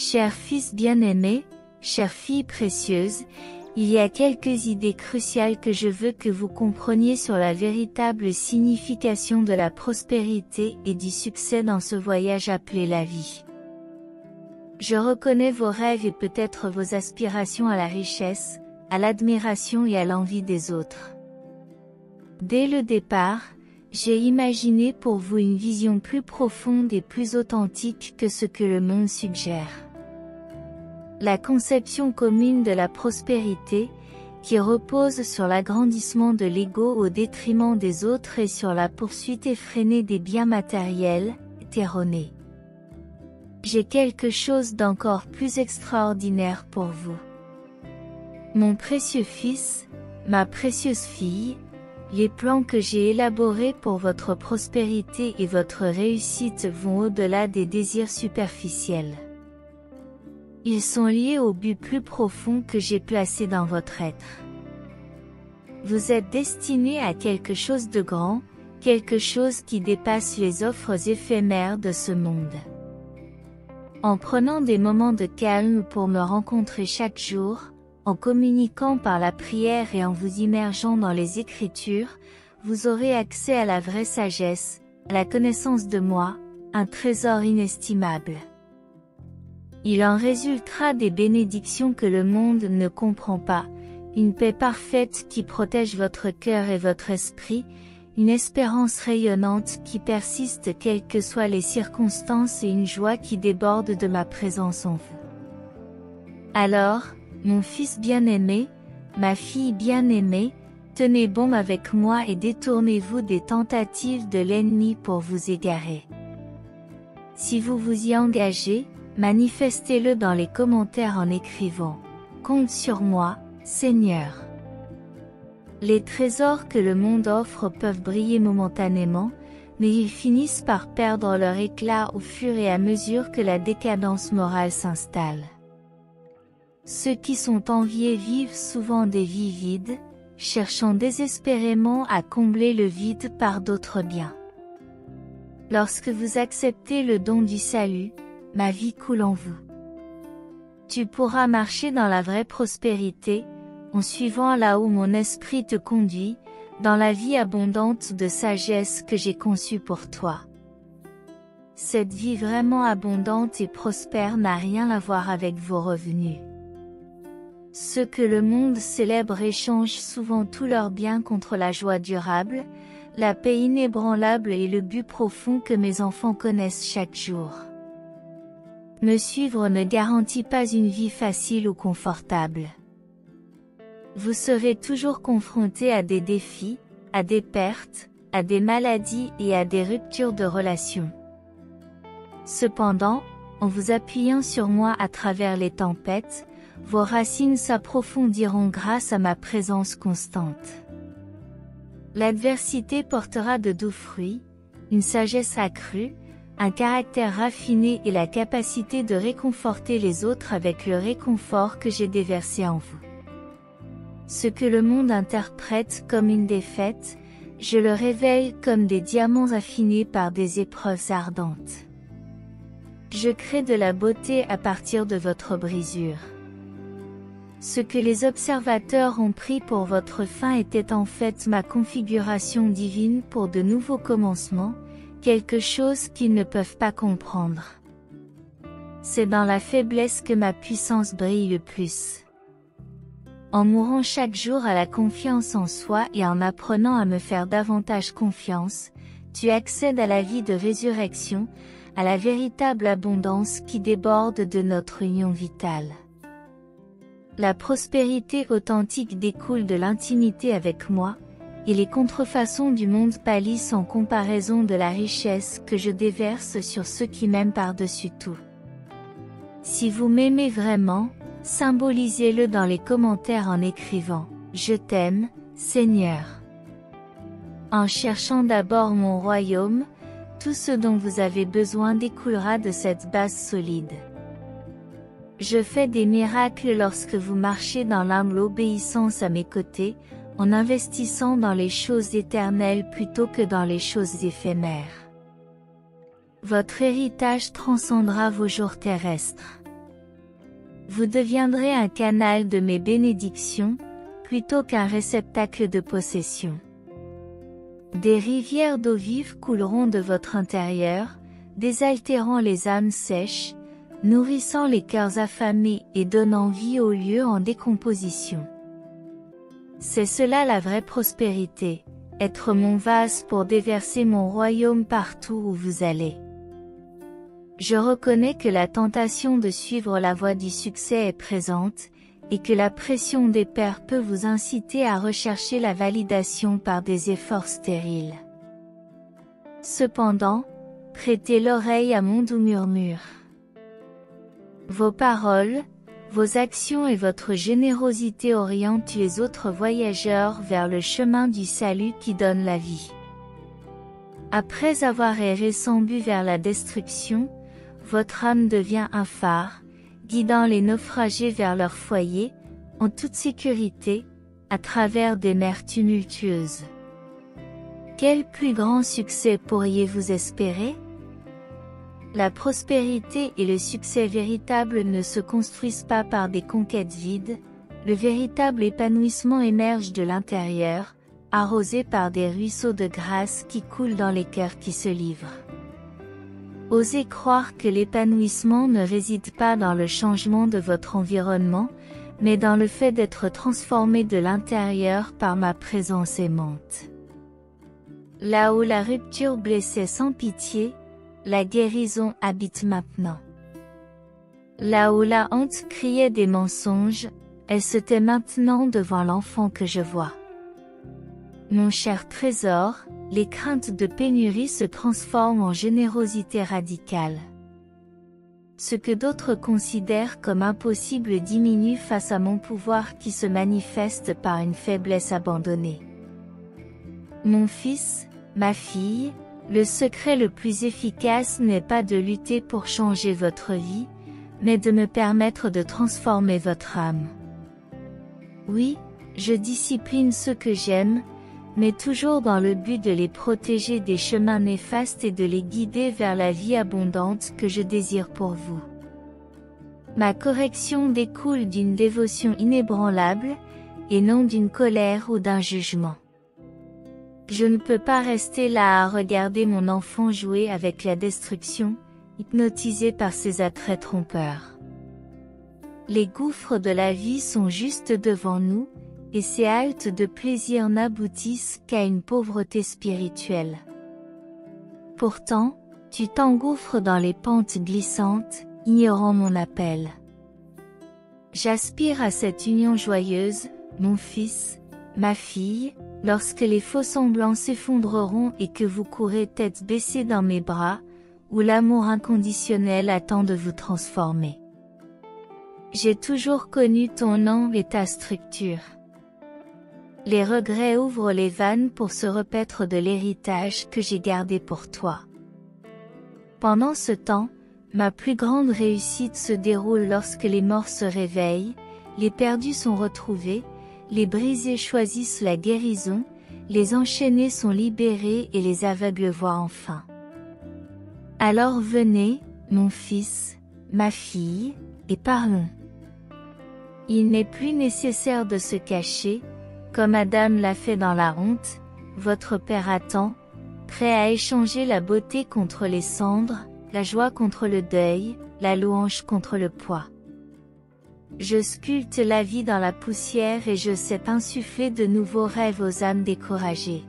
Cher fils bien-aimé, chère fille précieuse, il y a quelques idées cruciales que je veux que vous compreniez sur la véritable signification de la prospérité et du succès dans ce voyage appelé la vie. Je reconnais vos rêves et peut-être vos aspirations à la richesse, à l'admiration et à l'envie des autres. Dès le départ, j'ai imaginé pour vous une vision plus profonde et plus authentique que ce que le monde suggère. La conception commune de la prospérité, qui repose sur l'agrandissement de l'ego au détriment des autres et sur la poursuite effrénée des biens matériels, est erronée. J'ai quelque chose d'encore plus extraordinaire pour vous. Mon précieux fils, ma précieuse fille, les plans que j'ai élaborés pour votre prospérité et votre réussite vont au-delà des désirs superficiels. Ils sont liés au but plus profond que j'ai placé dans votre être. Vous êtes destiné à quelque chose de grand, quelque chose qui dépasse les offres éphémères de ce monde. En prenant des moments de calme pour me rencontrer chaque jour, en communiquant par la prière et en vous immergeant dans les Écritures, vous aurez accès à la vraie sagesse, à la connaissance de moi, un trésor inestimable. Il en résultera des bénédictions que le monde ne comprend pas, une paix parfaite qui protège votre cœur et votre esprit, une espérance rayonnante qui persiste quelles que soient les circonstances et une joie qui déborde de ma présence en vous. Alors, mon fils bien-aimé, ma fille bien-aimée, tenez bon avec moi et détournez-vous des tentatives de l'ennemi pour vous égarer. Si vous vous y engagez, manifestez-le dans les commentaires en écrivant « Compte sur moi, Seigneur ». Les trésors que le monde offre peuvent briller momentanément, mais ils finissent par perdre leur éclat au fur et à mesure que la décadence morale s'installe. Ceux qui sont enviés vivent souvent des vies vides, cherchant désespérément à combler le vide par d'autres biens. Lorsque vous acceptez le don du salut, ma vie coule en vous. Tu pourras marcher dans la vraie prospérité, en suivant là où mon esprit te conduit, dans la vie abondante de sagesse que j'ai conçue pour toi. Cette vie vraiment abondante et prospère n'a rien à voir avec vos revenus. Ceux que le monde célèbre échangent souvent tous leurs biens contre la joie durable, la paix inébranlable et le but profond que mes enfants connaissent chaque jour. Me suivre ne garantit pas une vie facile ou confortable. Vous serez toujours confronté à des défis, à des pertes, à des maladies et à des ruptures de relations. Cependant, en vous appuyant sur moi à travers les tempêtes, vos racines s'approfondiront grâce à ma présence constante. L'adversité portera de doux fruits, une sagesse accrue, un caractère raffiné et la capacité de réconforter les autres avec le réconfort que j'ai déversé en vous. Ce que le monde interprète comme une défaite, je le révèle comme des diamants affinés par des épreuves ardentes. Je crée de la beauté à partir de votre brisure. Ce que les observateurs ont pris pour votre fin était en fait ma configuration divine pour de nouveaux commencements, quelque chose qu'ils ne peuvent pas comprendre. C'est dans la faiblesse que ma puissance brille le plus. En mourant chaque jour à la confiance en soi et en apprenant à me faire davantage confiance, tu accèdes à la vie de résurrection, à la véritable abondance qui déborde de notre union vitale. La prospérité authentique découle de l'intimité avec moi, et les contrefaçons du monde pâlissent en comparaison de la richesse que je déverse sur ceux qui m'aiment par-dessus tout. Si vous m'aimez vraiment, symbolisez-le dans les commentaires en écrivant « Je t'aime, Seigneur ». En cherchant d'abord mon royaume, tout ce dont vous avez besoin découlera de cette base solide. Je fais des miracles lorsque vous marchez dans l'humble obéissance à mes côtés, en investissant dans les choses éternelles plutôt que dans les choses éphémères. Votre héritage transcendra vos jours terrestres. Vous deviendrez un canal de mes bénédictions, plutôt qu'un réceptacle de possession. Des rivières d'eau vive couleront de votre intérieur, désaltérant les âmes sèches, nourrissant les cœurs affamés et donnant vie aux lieux en décomposition. C'est cela la vraie prospérité, être mon vase pour déverser mon royaume partout où vous allez. Je reconnais que la tentation de suivre la voie du succès est présente, et que la pression des pairs peut vous inciter à rechercher la validation par des efforts stériles. Cependant, prêtez l'oreille à mon doux murmure. Vos paroles, vos actions et votre générosité orientent les autres voyageurs vers le chemin du salut qui donne la vie. Après avoir erré sans but vers la destruction, votre âme devient un phare, guidant les naufragés vers leur foyer, en toute sécurité, à travers des mers tumultueuses. Quel plus grand succès pourriez-vous espérer? La prospérité et le succès véritable ne se construisent pas par des conquêtes vides, le véritable épanouissement émerge de l'intérieur, arrosé par des ruisseaux de grâce qui coulent dans les cœurs qui se livrent. Osez croire que l'épanouissement ne réside pas dans le changement de votre environnement, mais dans le fait d'être transformé de l'intérieur par ma présence aimante. Là où la rupture blessait sans pitié, la guérison habite maintenant. Là où la honte criait des mensonges, elle se tait maintenant devant l'enfant que je vois. Mon cher trésor, les craintes de pénurie se transforment en générosité radicale. Ce que d'autres considèrent comme impossible diminue face à mon pouvoir qui se manifeste par une faiblesse abandonnée. Mon fils, ma fille, le secret le plus efficace n'est pas de lutter pour changer votre vie, mais de me permettre de transformer votre âme. Oui, je discipline ceux que j'aime, mais toujours dans le but de les protéger des chemins néfastes et de les guider vers la vie abondante que je désire pour vous. Ma correction découle d'une dévotion inébranlable, et non d'une colère ou d'un jugement. Je ne peux pas rester là à regarder mon enfant jouer avec la destruction, hypnotisé par ses attraits trompeurs. Les gouffres de la vie sont juste devant nous, et ces haltes de plaisir n'aboutissent qu'à une pauvreté spirituelle. Pourtant, tu t'engouffres dans les pentes glissantes, ignorant mon appel. J'aspire à cette union joyeuse, mon fils, ma fille, lorsque les faux-semblants s'effondreront et que vous courez tête baissée dans mes bras, où l'amour inconditionnel attend de vous transformer. J'ai toujours connu ton nom et ta structure. Les regrets ouvrent les vannes pour se repaître de l'héritage que j'ai gardé pour toi. Pendant ce temps, ma plus grande réussite se déroule lorsque les morts se réveillent, les perdus sont retrouvés, les brisés choisissent la guérison, les enchaînés sont libérés et les aveugles voient enfin. Alors venez, mon fils, ma fille, et parlons. Il n'est plus nécessaire de se cacher, comme Adam l'a fait dans la honte, votre Père attend, prêt à échanger la beauté contre les cendres, la joie contre le deuil, la louange contre le poids. Je sculpte la vie dans la poussière et je sais insuffler de nouveaux rêves aux âmes découragées.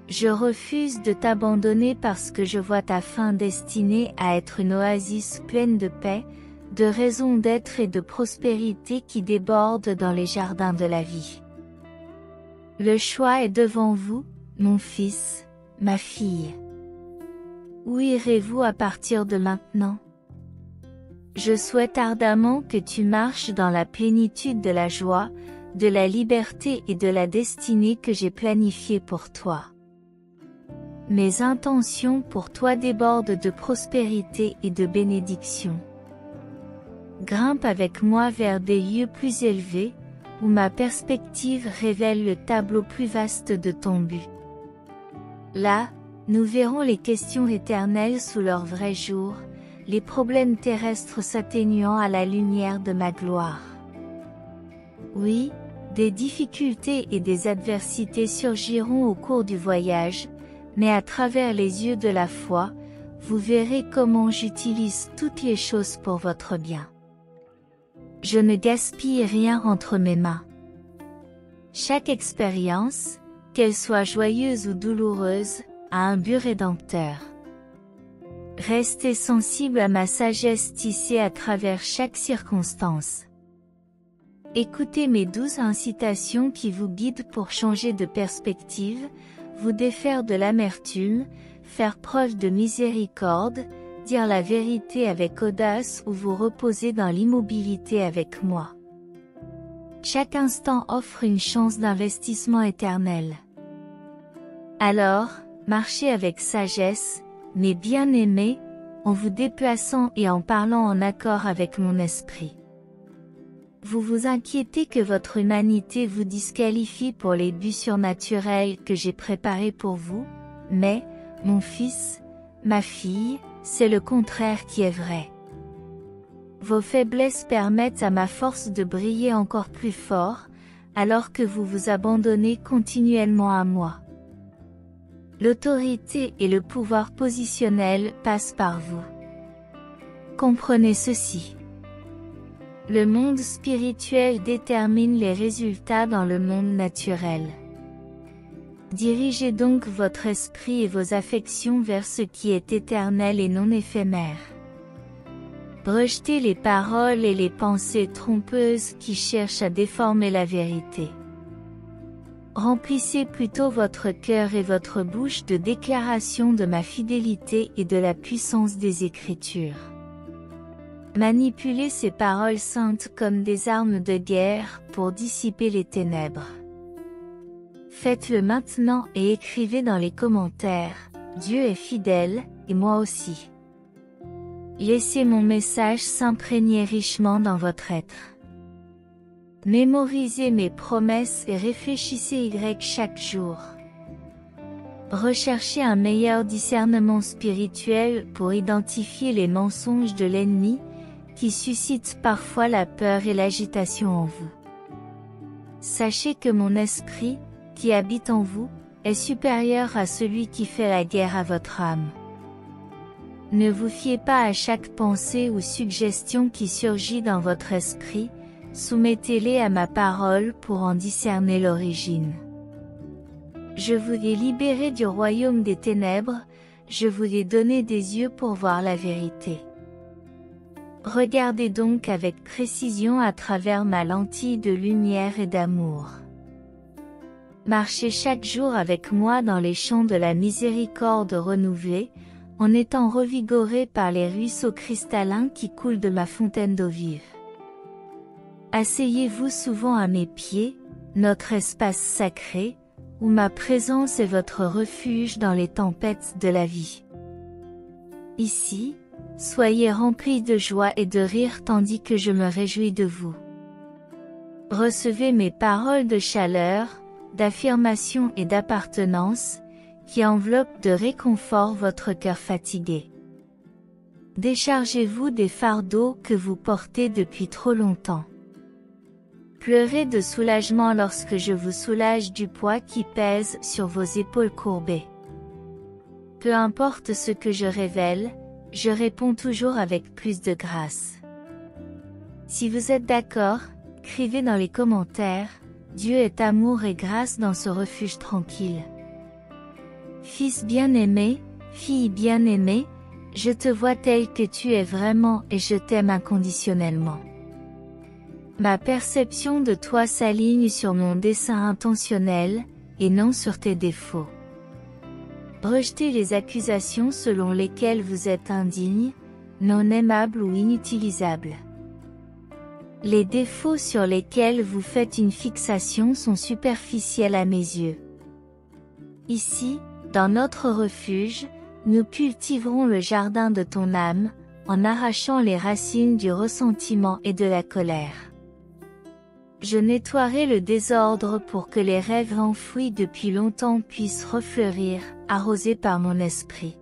Je refuse de t'abandonner parce que je vois ta fin destinée à être une oasis pleine de paix, de raison d'être et de prospérité qui déborde dans les jardins de la vie. Le choix est devant vous, mon fils, ma fille. Où irez-vous à partir de maintenant? Je souhaite ardemment que tu marches dans la plénitude de la joie, de la liberté et de la destinée que j'ai planifiée pour toi. Mes intentions pour toi débordent de prospérité et de bénédiction. Grimpe avec moi vers des lieux plus élevés, où ma perspective révèle le tableau plus vaste de ton but. Là, nous verrons les questions éternelles sous leur vrai jour, les problèmes terrestres s'atténuant à la lumière de ma gloire. Oui, des difficultés et des adversités surgiront au cours du voyage, mais à travers les yeux de la foi, vous verrez comment j'utilise toutes les choses pour votre bien. Je ne gaspille rien entre mes mains. Chaque expérience, qu'elle soit joyeuse ou douloureuse, a un but rédempteur. Restez sensible à ma sagesse tissée à travers chaque circonstance. Écoutez mes douces incitations qui vous guident pour changer de perspective, vous défaire de l'amertume, faire preuve de miséricorde, dire la vérité avec audace ou vous reposer dans l'immobilité avec moi. Chaque instant offre une chance d'investissement éternel. Alors, marchez avec sagesse, mes bien-aimés, en vous déplaçant et en parlant en accord avec mon esprit. Vous vous inquiétez que votre humanité vous disqualifie pour les buts surnaturels que j'ai préparés pour vous, mais, mon fils, ma fille, c'est le contraire qui est vrai. Vos faiblesses permettent à ma force de briller encore plus fort, alors que vous vous abandonnez continuellement à moi. L'autorité et le pouvoir positionnel passent par vous. Comprenez ceci. Le monde spirituel détermine les résultats dans le monde naturel. Dirigez donc votre esprit et vos affections vers ce qui est éternel et non éphémère. Rejetez les paroles et les pensées trompeuses qui cherchent à déformer la vérité. Remplissez plutôt votre cœur et votre bouche de déclarations de ma fidélité et de la puissance des Écritures. Manipulez ces paroles saintes comme des armes de guerre pour dissiper les ténèbres. Faites-le maintenant et écrivez dans les commentaires, Dieu est fidèle, et moi aussi. Laissez mon message s'imprégner richement dans votre être. Mémorisez mes promesses et réfléchissez chaque jour. Recherchez un meilleur discernement spirituel pour identifier les mensonges de l'ennemi, qui suscitent parfois la peur et l'agitation en vous. Sachez que mon esprit, qui habite en vous, est supérieur à celui qui fait la guerre à votre âme. Ne vous fiez pas à chaque pensée ou suggestion qui surgit dans votre esprit, soumettez-les à ma parole pour en discerner l'origine. Je vous ai libéré du royaume des ténèbres, je vous ai donné des yeux pour voir la vérité. Regardez donc avec précision à travers ma lentille de lumière et d'amour. Marchez chaque jour avec moi dans les champs de la miséricorde renouvelée, en étant revigoré par les ruisseaux cristallins qui coulent de ma fontaine d'eau vive. Asseyez-vous souvent à mes pieds, notre espace sacré, où ma présence est votre refuge dans les tempêtes de la vie. Ici, soyez remplis de joie et de rire tandis que je me réjouis de vous. Recevez mes paroles de chaleur, d'affirmation et d'appartenance, qui enveloppent de réconfort votre cœur fatigué. Déchargez-vous des fardeaux que vous portez depuis trop longtemps. Pleurez de soulagement lorsque je vous soulage du poids qui pèse sur vos épaules courbées. Peu importe ce que je révèle, je réponds toujours avec plus de grâce. Si vous êtes d'accord, écrivez dans les commentaires, Dieu est amour et grâce dans ce refuge tranquille. Fils bien-aimé, fille bien-aimée, je te vois tel que tu es vraiment et je t'aime inconditionnellement. Ma perception de toi s'aligne sur mon dessein intentionnel, et non sur tes défauts. Rejetez les accusations selon lesquelles vous êtes indigne, non aimable ou inutilisable. Les défauts sur lesquels vous faites une fixation sont superficiels à mes yeux. Ici, dans notre refuge, nous cultiverons le jardin de ton âme, en arrachant les racines du ressentiment et de la colère. Je nettoierai le désordre pour que les rêves enfouis depuis longtemps puissent refleurir, arrosés par mon esprit.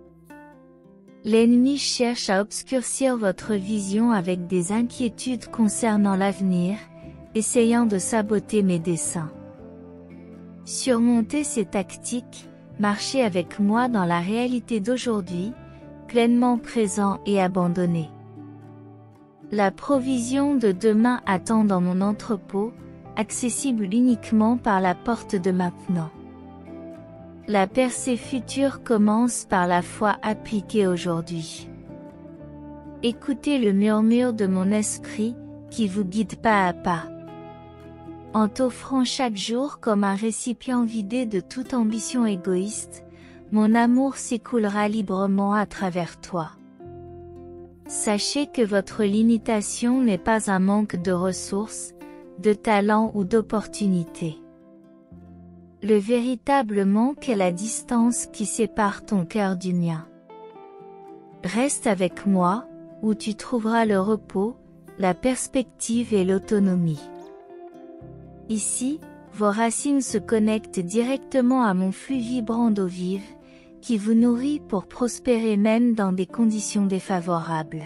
L'ennemi cherche à obscurcir votre vision avec des inquiétudes concernant l'avenir, essayant de saboter mes desseins. Surmontez ces tactiques, marchez avec moi dans la réalité d'aujourd'hui, pleinement présent et abandonné. La provision de demain attend dans mon entrepôt, accessible uniquement par la porte de maintenant. La percée future commence par la foi appliquée aujourd'hui. Écoutez le murmure de mon esprit, qui vous guide pas à pas. En t'offrant chaque jour comme un récipient vidé de toute ambition égoïste, mon amour s'écoulera librement à travers toi. Sachez que votre limitation n'est pas un manque de ressources, de talent ou d'opportunités. Le véritable manque est la distance qui sépare ton cœur du mien. Reste avec moi, où tu trouveras le repos, la perspective et l'autonomie. Ici, vos racines se connectent directement à mon flux vibrant d'eau vive, qui vous nourrit pour prospérer même dans des conditions défavorables.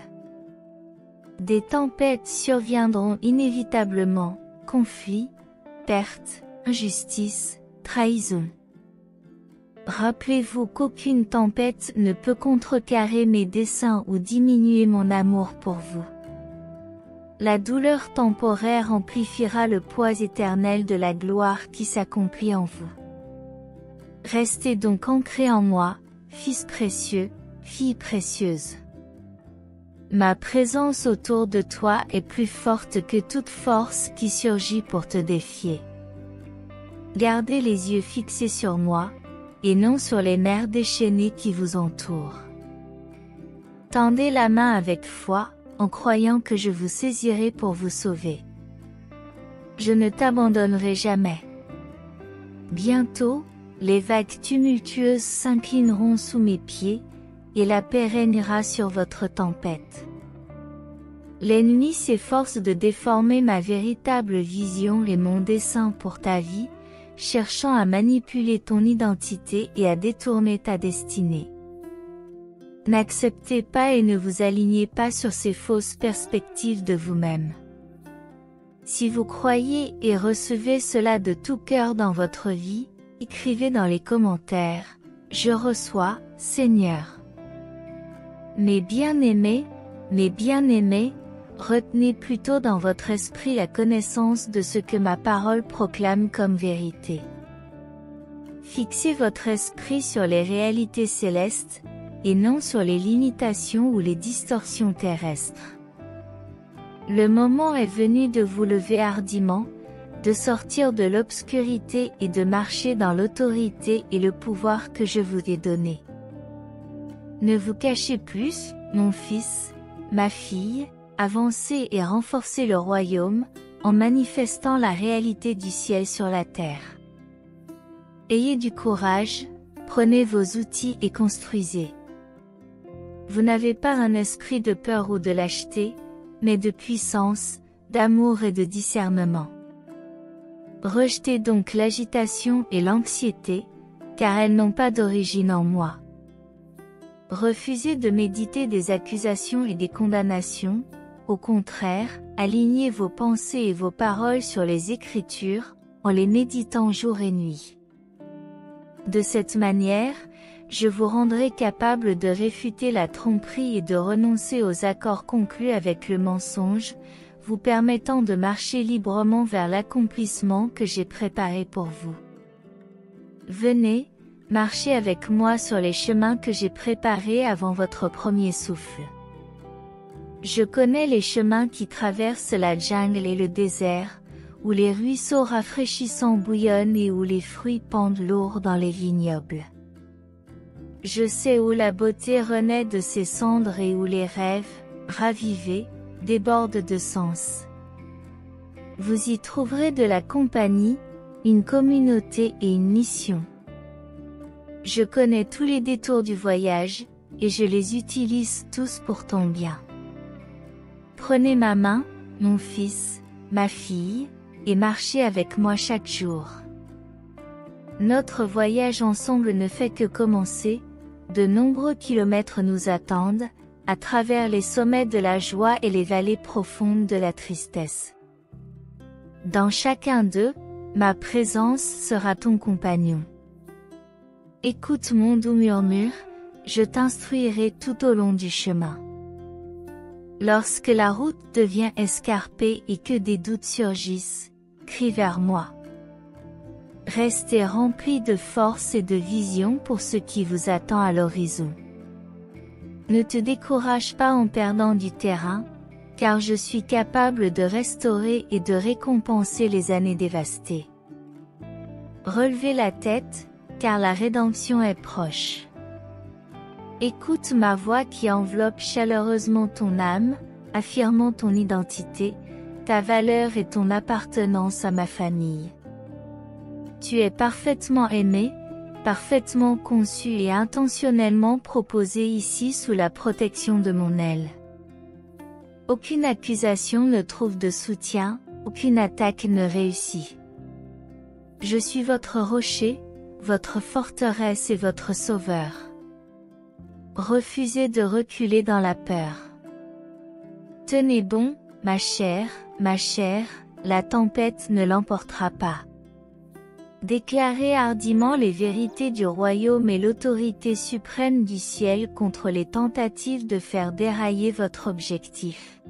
Des tempêtes surviendront inévitablement, conflits, pertes, injustices, trahison. Rappelez-vous qu'aucune tempête ne peut contrecarrer mes desseins ou diminuer mon amour pour vous. La douleur temporaire amplifiera le poids éternel de la gloire qui s'accomplit en vous. Restez donc ancrés en moi, fils précieux, fille précieuse. Ma présence autour de toi est plus forte que toute force qui surgit pour te défier. Gardez les yeux fixés sur moi, et non sur les nerfs déchaînés qui vous entourent. Tendez la main avec foi, en croyant que je vous saisirai pour vous sauver. Je ne t'abandonnerai jamais. Bientôt, les vagues tumultueuses s'inclineront sous mes pieds, et la paix régnera sur votre tempête. L'ennemi s'efforce de déformer ma véritable vision et mon dessein pour ta vie, cherchant à manipuler ton identité et à détourner ta destinée. N'acceptez pas et ne vous alignez pas sur ces fausses perspectives de vous-même. Si vous croyez et recevez cela de tout cœur dans votre vie, écrivez dans les commentaires « Je reçois, Seigneur ». Mes bien-aimés, retenez plutôt dans votre esprit la connaissance de ce que ma parole proclame comme vérité. Fixez votre esprit sur les réalités célestes, et non sur les limitations ou les distorsions terrestres. Le moment est venu de vous lever hardiment, de sortir de l'obscurité et de marcher dans l'autorité et le pouvoir que je vous ai donné. Ne vous cachez plus, mon fils, ma fille, avancez et renforcez le royaume, en manifestant la réalité du ciel sur la terre. Ayez du courage, prenez vos outils et construisez. Vous n'avez pas un esprit de peur ou de lâcheté, mais de puissance, d'amour et de discernement. Rejetez donc l'agitation et l'anxiété, car elles n'ont pas d'origine en moi. Refusez de méditer des accusations et des condamnations, au contraire, alignez vos pensées et vos paroles sur les Écritures, en les méditant jour et nuit. De cette manière, je vous rendrai capable de réfuter la tromperie et de renoncer aux accords conclus avec le mensonge, vous permettant de marcher librement vers l'accomplissement que j'ai préparé pour vous. Venez, marchez avec moi sur les chemins que j'ai préparés avant votre premier souffle. Je connais les chemins qui traversent la jungle et le désert, où les ruisseaux rafraîchissants bouillonnent et où les fruits pendent lourds dans les vignobles. Je sais où la beauté renaît de ses cendres et où les rêves, ravivés, débordent de sens. Vous y trouverez de la compagnie, une communauté et une mission. Je connais tous les détours du voyage, et je les utilise tous pour ton bien. Prenez ma main, mon fils, ma fille, et marchez avec moi chaque jour. Notre voyage ensemble ne fait que commencer, de nombreux kilomètres nous attendent, à travers les sommets de la joie et les vallées profondes de la tristesse. Dans chacun d'eux, ma présence sera ton compagnon. Écoute mon doux murmure, je t'instruirai tout au long du chemin. Lorsque la route devient escarpée et que des doutes surgissent, crie vers moi. Restez remplis de force et de vision pour ce qui vous attend à l'horizon. Ne te décourage pas en perdant du terrain, car je suis capable de restaurer et de récompenser les années dévastées. Relevez la tête, car la rédemption est proche. Écoute ma voix qui enveloppe chaleureusement ton âme, affirmant ton identité, ta valeur et ton appartenance à ma famille. Tu es parfaitement aimé, parfaitement conçu et intentionnellement proposé ici sous la protection de mon aile. Aucune accusation ne trouve de soutien, aucune attaque ne réussit. Je suis votre rocher, votre forteresse et votre sauveur. Refusez de reculer dans la peur. Tenez bon, ma chère, la tempête ne l'emportera pas. Déclarez hardiment les vérités du royaume et l'autorité suprême du ciel contre les tentatives de faire dérailler votre objectif.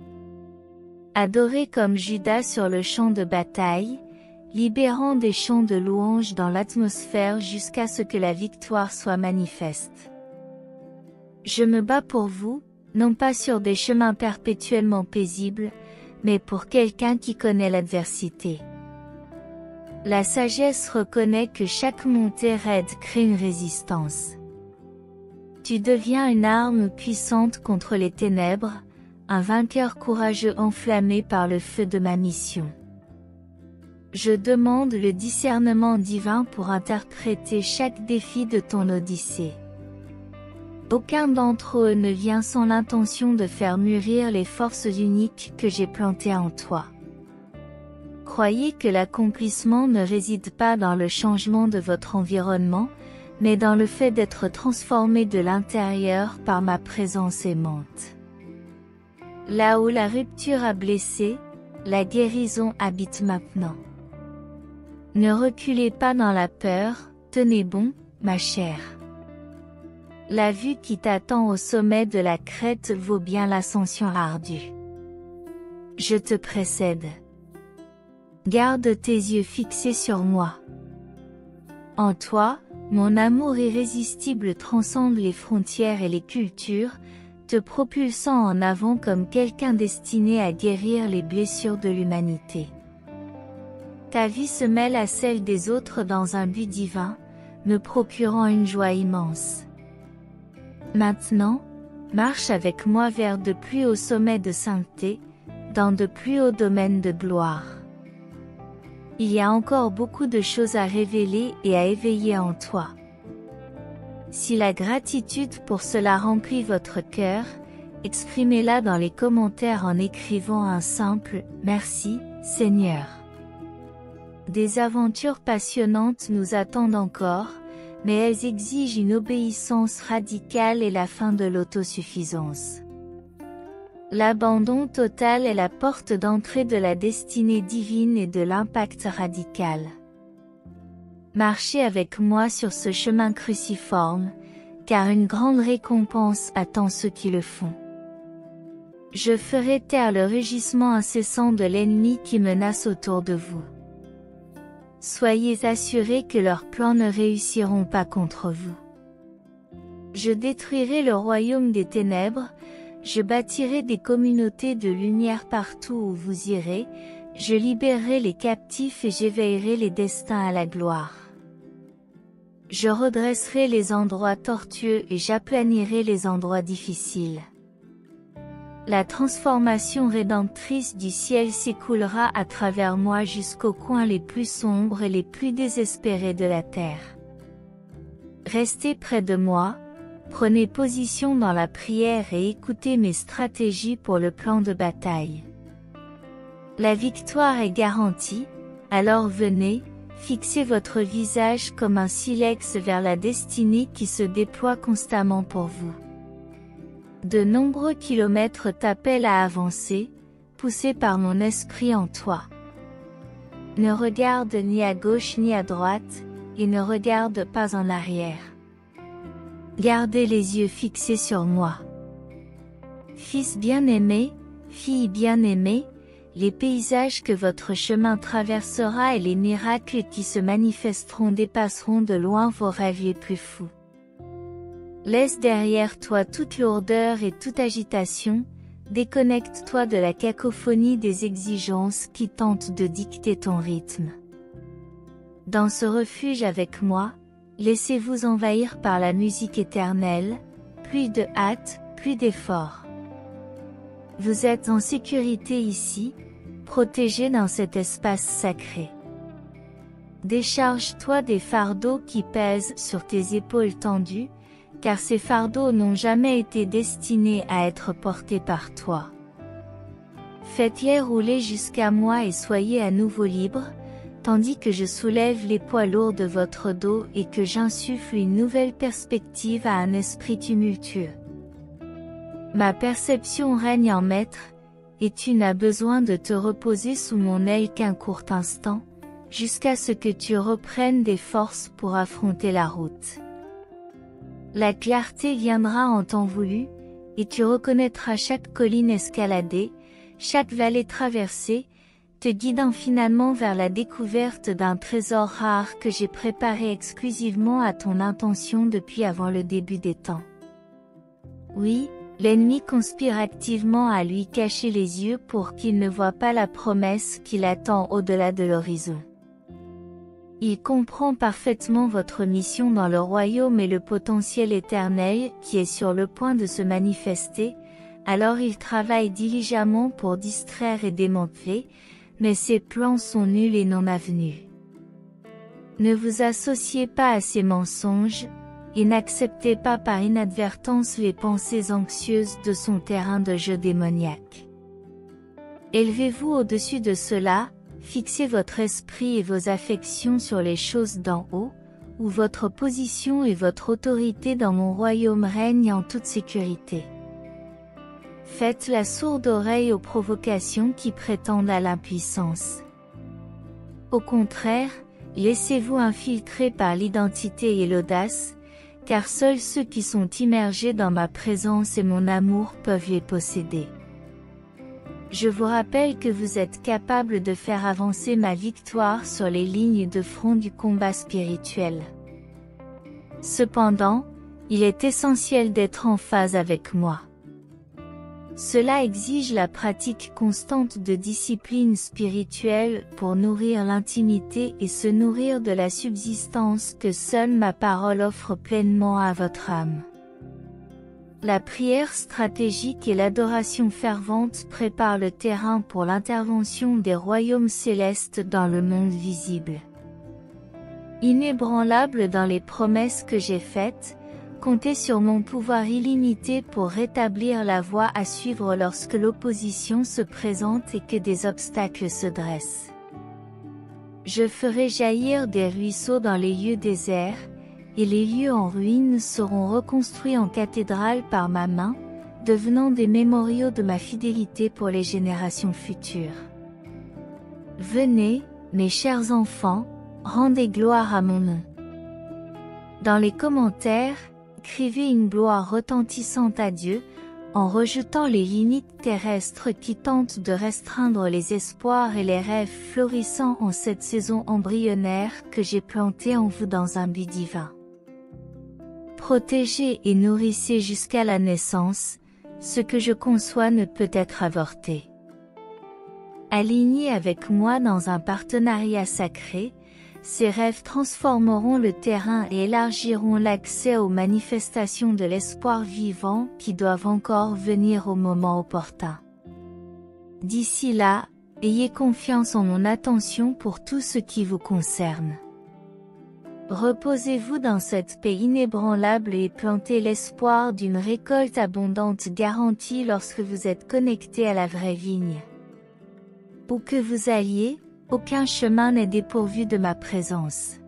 Adorez comme Judas sur le champ de bataille, libérant des chants de louanges dans l'atmosphère jusqu'à ce que la victoire soit manifeste. Je me bats pour vous, non pas sur des chemins perpétuellement paisibles, mais pour quelqu'un qui connaît l'adversité. La sagesse reconnaît que chaque montée raide crée une résistance. Tu deviens une arme puissante contre les ténèbres, un vainqueur courageux enflammé par le feu de ma mission. Je demande le discernement divin pour interpréter chaque défi de ton odyssée. Aucun d'entre eux ne vient sans l'intention de faire mûrir les forces uniques que j'ai plantées en toi. Croyez que l'accomplissement ne réside pas dans le changement de votre environnement, mais dans le fait d'être transformé de l'intérieur par ma présence aimante. Là où la rupture a blessé, la guérison habite maintenant. Ne reculez pas dans la peur, tenez bon, ma chère. La vue qui t'attend au sommet de la crête vaut bien l'ascension ardue. Je te précède. Garde tes yeux fixés sur moi. En toi, mon amour irrésistible transcende les frontières et les cultures, te propulsant en avant comme quelqu'un destiné à guérir les blessures de l'humanité. Ta vie se mêle à celle des autres dans un but divin, me procurant une joie immense. Maintenant, marche avec moi vers de plus hauts sommets de sainteté, dans de plus hauts domaines de gloire. Il y a encore beaucoup de choses à révéler et à éveiller en toi. Si la gratitude pour cela remplit votre cœur, exprimez-la dans les commentaires en écrivant un simple « Merci, Seigneur ». Des aventures passionnantes nous attendent encore, mais elles exigent une obéissance radicale et la fin de l'autosuffisance. L'abandon total est la porte d'entrée de la destinée divine et de l'impact radical. Marchez avec moi sur ce chemin cruciforme, car une grande récompense attend ceux qui le font. Je ferai taire le rugissement incessant de l'ennemi qui menace autour de vous. Soyez assurés que leurs plans ne réussiront pas contre vous. Je détruirai le royaume des ténèbres, je bâtirai des communautés de lumière partout où vous irez, je libérerai les captifs et j'éveillerai les destins à la gloire. Je redresserai les endroits tortueux et j'aplanirai les endroits difficiles. La transformation rédemptrice du ciel s'écoulera à travers moi jusqu'aux coins les plus sombres et les plus désespérés de la terre. Restez près de moi, prenez position dans la prière et écoutez mes stratégies pour le plan de bataille. La victoire est garantie, alors venez, fixez votre visage comme un silex vers la destinée qui se déploie constamment pour vous. De nombreux kilomètres t'appellent à avancer, poussés par mon esprit en toi. Ne regarde ni à gauche ni à droite, et ne regarde pas en arrière. Gardez les yeux fixés sur moi. Fils bien-aimé, fille bien-aimée, les paysages que votre chemin traversera et les miracles qui se manifesteront dépasseront de loin vos rêves les plus fous. Laisse derrière toi toute lourdeur et toute agitation, déconnecte-toi de la cacophonie des exigences qui tentent de dicter ton rythme. Dans ce refuge avec moi, laissez-vous envahir par la musique éternelle, plus de hâte, plus d'effort. Vous êtes en sécurité ici, protégé dans cet espace sacré. Décharge-toi des fardeaux qui pèsent sur tes épaules tendues, car ces fardeaux n'ont jamais été destinés à être portés par toi. Faites-les rouler jusqu'à moi et soyez à nouveau libres, tandis que je soulève les poids lourds de votre dos et que j'insuffle une nouvelle perspective à un esprit tumultueux. Ma perception règne en maître, et tu n'as besoin de te reposer sous mon aile qu'un court instant, jusqu'à ce que tu reprennes des forces pour affronter la route. La clarté viendra en temps voulu, et tu reconnaîtras chaque colline escaladée, chaque vallée traversée, te guidant finalement vers la découverte d'un trésor rare que j'ai préparé exclusivement à ton intention depuis avant le début des temps. Oui, l'ennemi conspire activement à lui cacher les yeux pour qu'il ne voie pas la promesse qu'il attend au-delà de l'horizon. Il comprend parfaitement votre mission dans le royaume et le potentiel éternel qui est sur le point de se manifester, alors il travaille diligemment pour distraire et démanteler, mais ses plans sont nuls et non avenus. Ne vous associez pas à ces mensonges, et n'acceptez pas par inadvertance les pensées anxieuses de son terrain de jeu démoniaque. Élevez-vous au-dessus de cela, fixez votre esprit et vos affections sur les choses d'en haut, où votre position et votre autorité dans mon royaume règnent en toute sécurité. Faites la sourde oreille aux provocations qui prétendent à l'impuissance. Au contraire, laissez-vous infiltrer par l'identité et l'audace, car seuls ceux qui sont immergés dans ma présence et mon amour peuvent les posséder. Je vous rappelle que vous êtes capable de faire avancer ma victoire sur les lignes de front du combat spirituel. Cependant, il est essentiel d'être en phase avec moi. Cela exige la pratique constante de discipline spirituelle pour nourrir l'intimité et se nourrir de la subsistance que seule ma parole offre pleinement à votre âme. La prière stratégique et l'adoration fervente préparent le terrain pour l'intervention des royaumes célestes dans le monde visible. Inébranlable dans les promesses que j'ai faites, comptez sur mon pouvoir illimité pour rétablir la voie à suivre lorsque l'opposition se présente et que des obstacles se dressent. Je ferai jaillir des ruisseaux dans les lieux déserts, et les lieux en ruine seront reconstruits en cathédrales par ma main, devenant des mémoriaux de ma fidélité pour les générations futures. Venez, mes chers enfants, rendez gloire à mon nom. Dans les commentaires, écrivez une gloire retentissante à Dieu, en rejetant les limites terrestres qui tentent de restreindre les espoirs et les rêves florissants en cette saison embryonnaire que j'ai plantée en vous dans un but divin. Protégez et nourrissez jusqu'à la naissance, ce que je conçois ne peut être avorté. Alignés avec moi dans un partenariat sacré, ces rêves transformeront le terrain et élargiront l'accès aux manifestations de l'espoir vivant qui doivent encore venir au moment opportun. D'ici là, ayez confiance en mon attention pour tout ce qui vous concerne. Reposez-vous dans cette paix inébranlable et plantez l'espoir d'une récolte abondante garantie lorsque vous êtes connecté à la vraie vigne. Où que vous alliez, Aucun chemin n'est dépourvu de ma présence.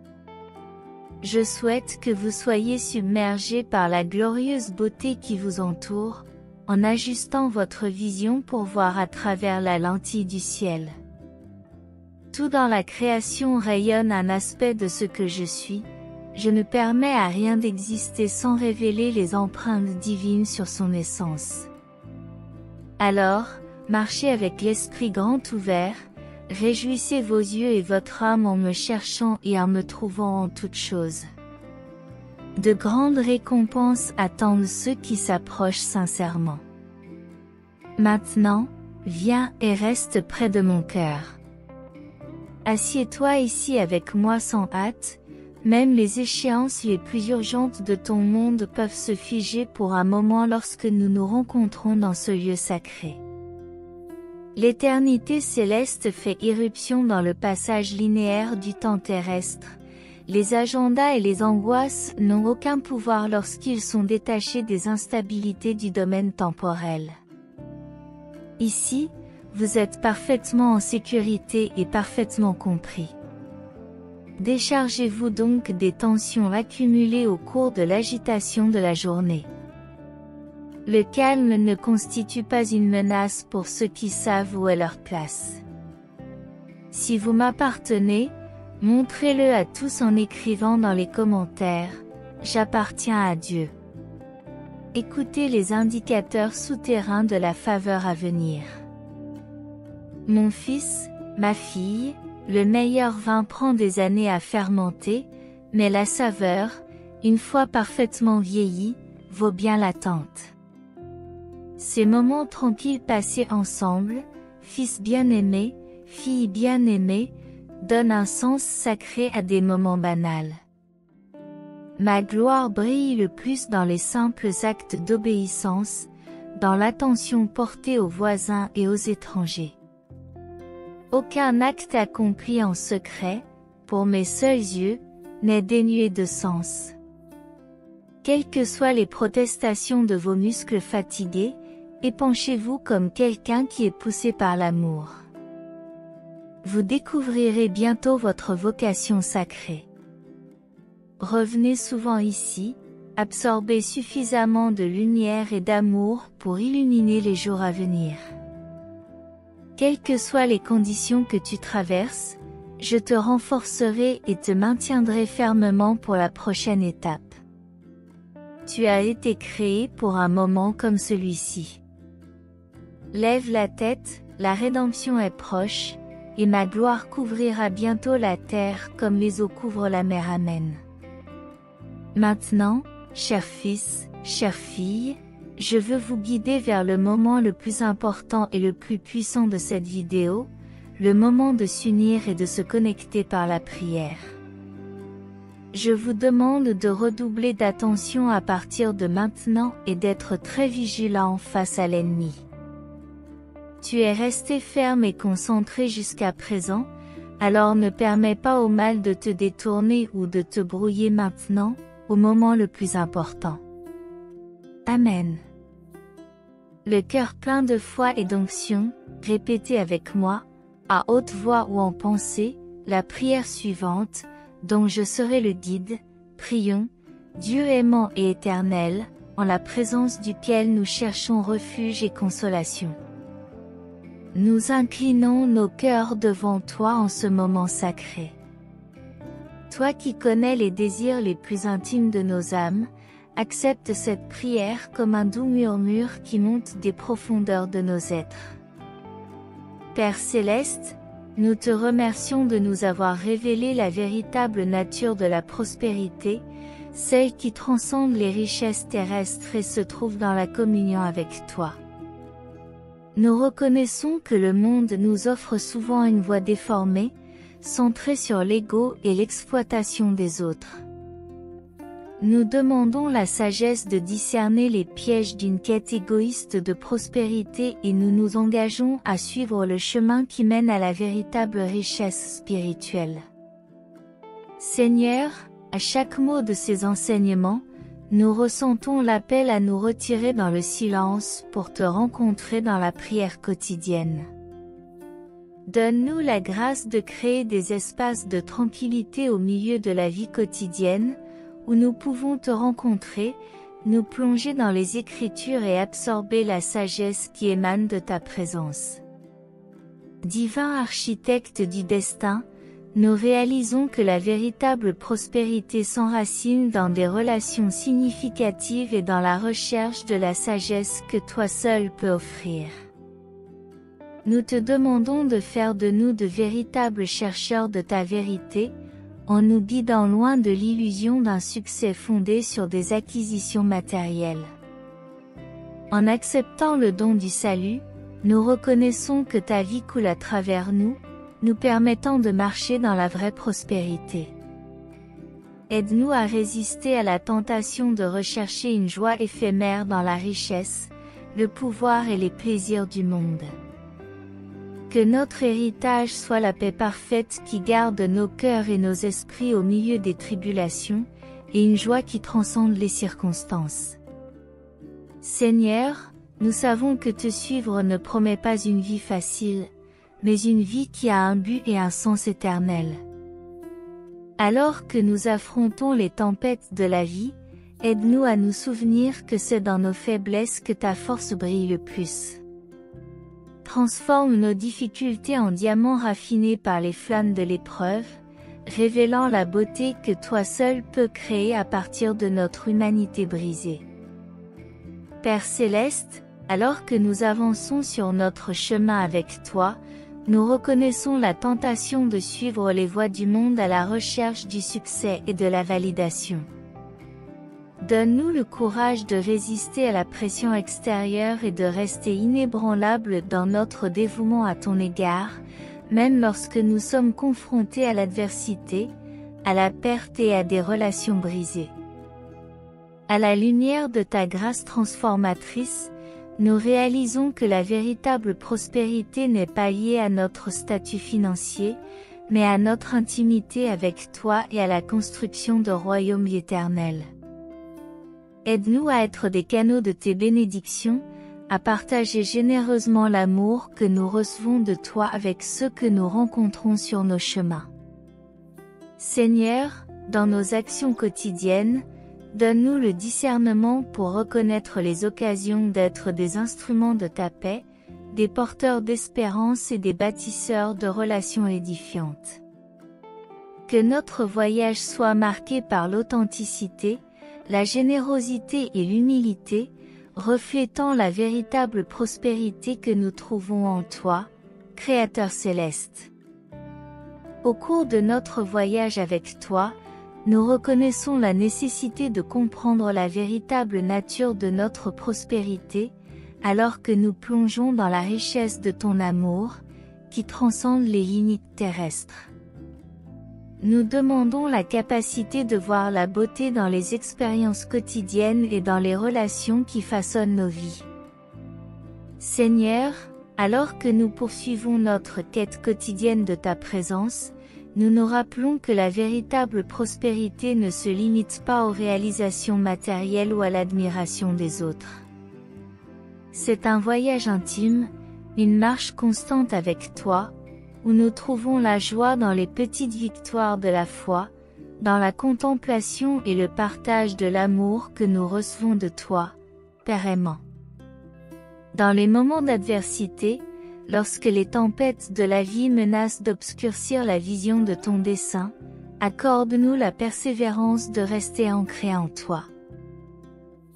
Je souhaite que vous soyez submergés par la glorieuse beauté qui vous entoure, en ajustant votre vision pour voir à travers la lentille du ciel. Tout dans la création rayonne un aspect de ce que je suis. Je ne permets à rien d'exister sans révéler les empreintes divines sur son essence. Alors, marchez avec l'esprit grand ouvert, réjouissez vos yeux et votre âme en me cherchant et en me trouvant en toutes choses. De grandes récompenses attendent ceux qui s'approchent sincèrement. Maintenant, viens et reste près de mon cœur. Assieds-toi ici avec moi sans hâte, même les échéances les plus urgentes de ton monde peuvent se figer pour un moment lorsque nous nous rencontrons dans ce lieu sacré. L'éternité céleste fait irruption dans le passage linéaire du temps terrestre. Les agendas et les angoisses n'ont aucun pouvoir lorsqu'ils sont détachés des instabilités du domaine temporel. Ici, vous êtes parfaitement en sécurité et parfaitement compris. Déchargez-vous donc des tensions accumulées au cours de l'agitation de la journée. Le calme ne constitue pas une menace pour ceux qui savent où est leur place. Si vous m'appartenez, montrez-le à tous en écrivant dans les commentaires « J'appartiens à Dieu ». Écoutez les indicateurs souterrains de la faveur à venir. Mon fils, ma fille, le meilleur vin prend des années à fermenter, mais la saveur, une fois parfaitement vieillie, vaut bien l'attente. Ces moments tranquilles passés ensemble, fils bien-aimé, fille bien-aimée, donnent un sens sacré à des moments banals. Ma gloire brille le plus dans les simples actes d'obéissance, dans l'attention portée aux voisins et aux étrangers. Aucun acte accompli en secret, pour mes seuls yeux, n'est dénué de sens. Quelles que soient les protestations de vos muscles fatigués, épanchez-vous comme quelqu'un qui est poussé par l'amour. Vous découvrirez bientôt votre vocation sacrée. Revenez souvent ici, absorbez suffisamment de lumière et d'amour pour illuminer les jours à venir. Quelles que soient les conditions que tu traverses, je te renforcerai et te maintiendrai fermement pour la prochaine étape. Tu as été créé pour un moment comme celui-ci. Lève la tête, la rédemption est proche, et ma gloire couvrira bientôt la terre comme les eaux couvrent la mer. Amen. Maintenant, cher fils, chère fille, je veux vous guider vers le moment le plus important et le plus puissant de cette vidéo, le moment de s'unir et de se connecter par la prière. Je vous demande de redoubler d'attention à partir de maintenant et d'être très vigilant face à l'ennemi. Tu es resté ferme et concentré jusqu'à présent, alors ne permets pas au mal de te détourner ou de te brouiller maintenant, au moment le plus important. Amen. Le cœur plein de foi et d'onction, répétez avec moi, à haute voix ou en pensée, la prière suivante, dont je serai le guide. Prions, Dieu aimant et éternel, en la présence duquel nous cherchons refuge et consolation. Nous inclinons nos cœurs devant toi en ce moment sacré. Toi qui connais les désirs les plus intimes de nos âmes, accepte cette prière comme un doux murmure qui monte des profondeurs de nos êtres. Père céleste, nous te remercions de nous avoir révélé la véritable nature de la prospérité, celle qui transcende les richesses terrestres et se trouve dans la communion avec toi. Nous reconnaissons que le monde nous offre souvent une voie déformée, centrée sur l'ego et l'exploitation des autres. Nous demandons la sagesse de discerner les pièges d'une quête égoïste de prospérité et nous nous engageons à suivre le chemin qui mène à la véritable richesse spirituelle. Seigneur, à chaque mot de ces enseignements, nous ressentons l'appel à nous retirer dans le silence pour te rencontrer dans la prière quotidienne. Donne-nous la grâce de créer des espaces de tranquillité au milieu de la vie quotidienne, où nous pouvons te rencontrer, nous plonger dans les Écritures et absorber la sagesse qui émane de ta présence. Divin architecte du destin, nous réalisons que la véritable prospérité s'enracine dans des relations significatives et dans la recherche de la sagesse que toi seul peux offrir. Nous te demandons de faire de nous de véritables chercheurs de ta vérité, en nous guidant loin de l'illusion d'un succès fondé sur des acquisitions matérielles. En acceptant le don du salut, nous reconnaissons que ta vie coule à travers nous, nous permettant de marcher dans la vraie prospérité. Aide-nous à résister à la tentation de rechercher une joie éphémère dans la richesse, le pouvoir et les plaisirs du monde. Que notre héritage soit la paix parfaite qui garde nos cœurs et nos esprits au milieu des tribulations, et une joie qui transcende les circonstances. Seigneur, nous savons que te suivre ne promet pas une vie facile, mais une vie qui a un but et un sens éternel. Alors que nous affrontons les tempêtes de la vie, aide-nous à nous souvenir que c'est dans nos faiblesses que ta force brille le plus. Transforme nos difficultés en diamants raffinés par les flammes de l'épreuve, révélant la beauté que toi seul peux créer à partir de notre humanité brisée. Père céleste, alors que nous avançons sur notre chemin avec toi, nous reconnaissons la tentation de suivre les voies du monde à la recherche du succès et de la validation. Donne-nous le courage de résister à la pression extérieure et de rester inébranlables dans notre dévouement à ton égard, même lorsque nous sommes confrontés à l'adversité, à la perte et à des relations brisées. À la lumière de ta grâce transformatrice, nous réalisons que la véritable prospérité n'est pas liée à notre statut financier, mais à notre intimité avec toi et à la construction de royaumes éternels. Aide-nous à être des canaux de tes bénédictions, à partager généreusement l'amour que nous recevons de toi avec ceux que nous rencontrons sur nos chemins. Seigneur, dans nos actions quotidiennes, donne-nous le discernement pour reconnaître les occasions d'être des instruments de ta paix, des porteurs d'espérance et des bâtisseurs de relations édifiantes. Que notre voyage soit marqué par l'authenticité, la générosité et l'humilité, reflétant la véritable prospérité que nous trouvons en toi, Créateur céleste. Au cours de notre voyage avec toi, nous reconnaissons la nécessité de comprendre la véritable nature de notre prospérité, alors que nous plongeons dans la richesse de ton amour, qui transcende les limites terrestres. Nous demandons la capacité de voir la beauté dans les expériences quotidiennes et dans les relations qui façonnent nos vies. Seigneur, alors que nous poursuivons notre quête quotidienne de ta présence, nous nous rappelons que la véritable prospérité ne se limite pas aux réalisations matérielles ou à l'admiration des autres. C'est un voyage intime, une marche constante avec toi, où nous trouvons la joie dans les petites victoires de la foi, dans la contemplation et le partage de l'amour que nous recevons de toi, Père aimant. Dans les moments d'adversité, lorsque les tempêtes de la vie menacent d'obscurcir la vision de ton dessein, accorde-nous la persévérance de rester ancrés en toi.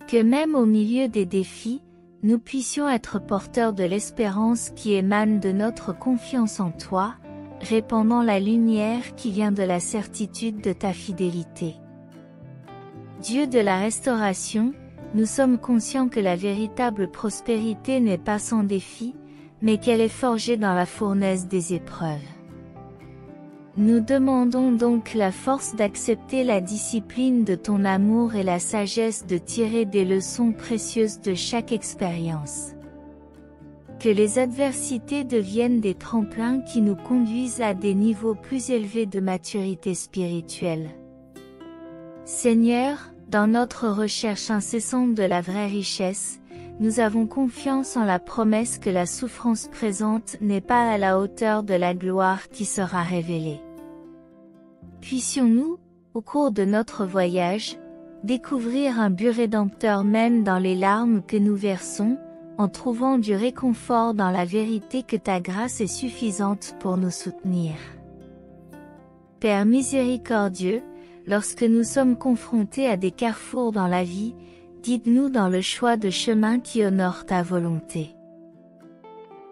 Que même au milieu des défis, nous puissions être porteurs de l'espérance qui émane de notre confiance en toi, répandant la lumière qui vient de la certitude de ta fidélité. Dieu de la restauration, nous sommes conscients que la véritable prospérité n'est pas sans défi, mais qu'elle est forgée dans la fournaise des épreuves. Nous demandons donc la force d'accepter la discipline de ton amour et la sagesse de tirer des leçons précieuses de chaque expérience. Que les adversités deviennent des tremplins qui nous conduisent à des niveaux plus élevés de maturité spirituelle. Seigneur, dans notre recherche incessante de la vraie richesse, nous avons confiance en la promesse que la souffrance présente n'est pas à la hauteur de la gloire qui sera révélée. Puissions-nous, au cours de notre voyage, découvrir un but rédempteur même dans les larmes que nous versons, en trouvant du réconfort dans la vérité que ta grâce est suffisante pour nous soutenir. Père miséricordieux, lorsque nous sommes confrontés à des carrefours dans la vie, guide-nous dans le choix de chemin qui honore ta volonté.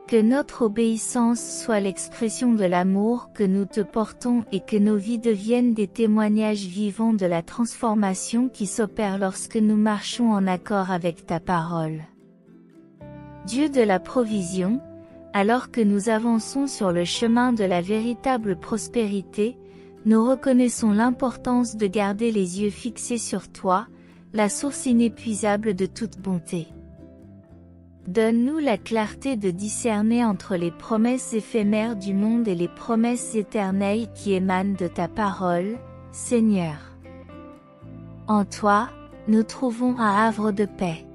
Que notre obéissance soit l'expression de l'amour que nous te portons et que nos vies deviennent des témoignages vivants de la transformation qui s'opère lorsque nous marchons en accord avec ta parole. Dieu de la provision, alors que nous avançons sur le chemin de la véritable prospérité, nous reconnaissons l'importance de garder les yeux fixés sur toi, la source inépuisable de toute bonté. Donne-nous la clarté de discerner entre les promesses éphémères du monde et les promesses éternelles qui émanent de ta parole, Seigneur. En toi, nous trouvons un havre de paix.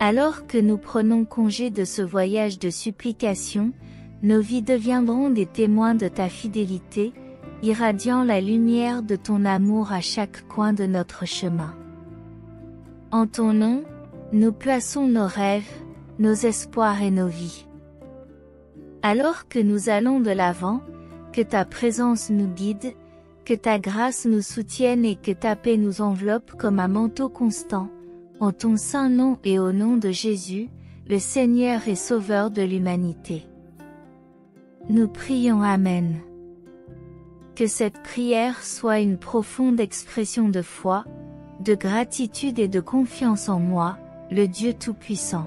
Alors que nous prenons congé de ce voyage de supplication, nos vies deviendront des témoins de ta fidélité, irradiant la lumière de ton amour à chaque coin de notre chemin. En ton nom, nous plaçons nos rêves, nos espoirs et nos vies. Alors que nous allons de l'avant, que ta présence nous guide, que ta grâce nous soutienne et que ta paix nous enveloppe comme un manteau constant, en ton saint nom et au nom de Jésus, le Seigneur et Sauveur de l'humanité. Nous prions Amen. Que cette prière soit une profonde expression de foi, de gratitude et de confiance en moi, le Dieu Tout-Puissant.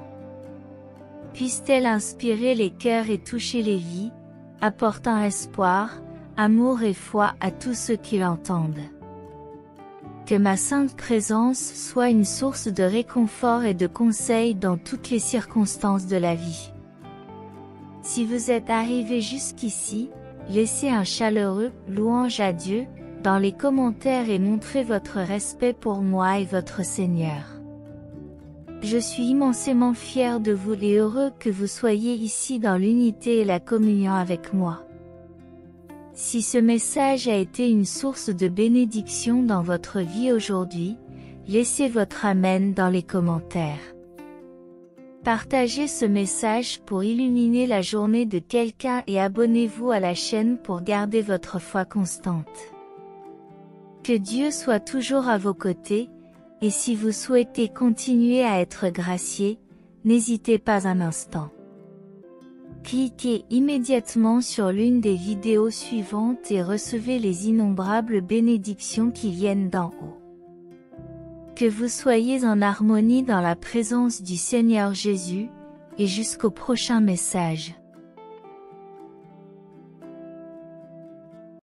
Puisse-t-elle inspirer les cœurs et toucher les vies, apportant espoir, amour et foi à tous ceux qui l'entendent. Que ma sainte présence soit une source de réconfort et de conseil dans toutes les circonstances de la vie. Si vous êtes arrivé jusqu'ici, laissez un chaleureux « louange à Dieu » dans les commentaires et montrez votre respect pour moi et votre Seigneur. Je suis immensément fier de vous et heureux que vous soyez ici dans l'unité et la communion avec moi. Si ce message a été une source de bénédiction dans votre vie aujourd'hui, laissez votre Amen dans les commentaires. Partagez ce message pour illuminer la journée de quelqu'un et abonnez-vous à la chaîne pour garder votre foi constante. Que Dieu soit toujours à vos côtés, et si vous souhaitez continuer à être gracié, n'hésitez pas un instant. Cliquez immédiatement sur l'une des vidéos suivantes et recevez les innombrables bénédictions qui viennent d'en haut. Que vous soyez en harmonie dans la présence du Seigneur Jésus, et jusqu'au prochain message.